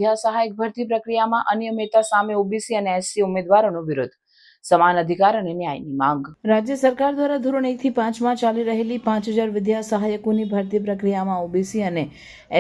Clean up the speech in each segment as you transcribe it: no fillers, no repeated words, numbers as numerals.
વિદ્યા સહાયક ભરતી પ્રક્રિયામાં અનિયમિતતા સામે ઓબીસી અને એસસી ઉમેદવારોનો વિરોધ, સમાન અધિકાર અને ન્યાયની માંગ. રાજ્ય સરકાર દ્વારા ધોરણ 1 થી 5માં ચાલી રહેલી 5000 વિદ્યા સહાયકોની ભરતી પ્રક્રિયામાં ઓબીસી અને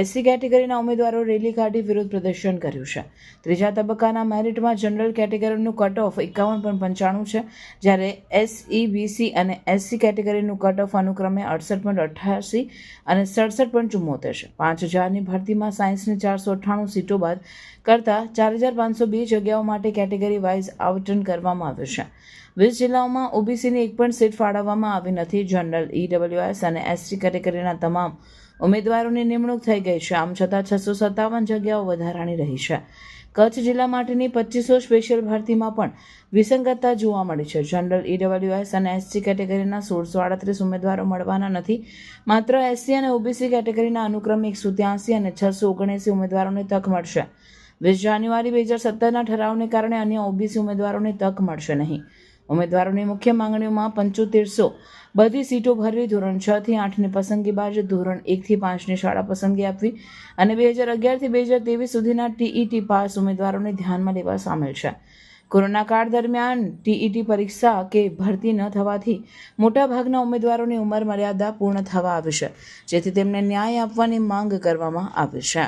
એસસી કેટેગરીના ઉમેદવારો રેલી કાઢી વિરોધ પ્રદર્શન કર્યું છે. ત્રીજા તબક્કાના મેરિટમાં જનરલ કેટેગરીનું કટ ઓફ 51.95 છે, જ્યારે એસઈ, બીસી અને એસસી કેટેગરીનું કટ ઓફ અનુક્રમે 68.88 અને 67.74 છે. 5000ની ભરતીમાં સાયન્સની 498 સીટો બાદ કરતાં 4502 જગ્યાઓ માટે કેટેગરી વાઇઝ આવર્તન કરવામાં આવ્યું છે. 20 જિલ્લાઓમાં ઓબીસીની એક પણ સીટ ફાળવવામાં આવી નથી. જનરલ, ઈડબ્લ્યુએસ અને એસટી કેટેગરીના તમામ ઉમેદવારોની નિમણૂક થઈ ગઈ છે. આમ છતાં 657 જગ્યાઓ વધારાની રહી છે. કચ્છ જિલ્લા માટેની 2500 સ્પેશિયલ ભરતીમાં પણ વિસંગતતા જોવા મળી છે. જનરલ, ઈડબ્લ્યુએસ અને એસટી કેટેગરીના 1638 ઉમેદવારો મળવાના નથી. માત્ર એસસી અને ઓબીસી કેટેગરીના અનુક્રમે 183 અને 679 ઉમેદવારોને તક મળશે. 20 જાન્યુઆરી 2017ના ઠરાવને કારણે અન્ય ઓબીસી ઉમેદવારોને તક મળશે નહીં. ઉમેદવારોની મુખ્ય માંગણીઓમાં 7500 બધી સીટો ભરવી, ધોરણ 6 થી 8ની પસંદગી બાદ ધોરણ 1 થી 5ની શાળા પસંદગી આપવી અને 2011 થી 2023 સુધીના ટીઈટી પાસ ઉમેદવારોને ધ્યાનમાં લેવા સામેલ છે. કોરોના કાળ દરમિયાન ટીઈટી પરીક્ષા કે ભરતી ન થવાથી મોટાભાગના ઉમેદવારોની ઉંમર મર્યાદા પૂર્ણ થવા આવી છે, જેથી તેમને ન્યાય આપવાની માંગ કરવામાં આવી છે.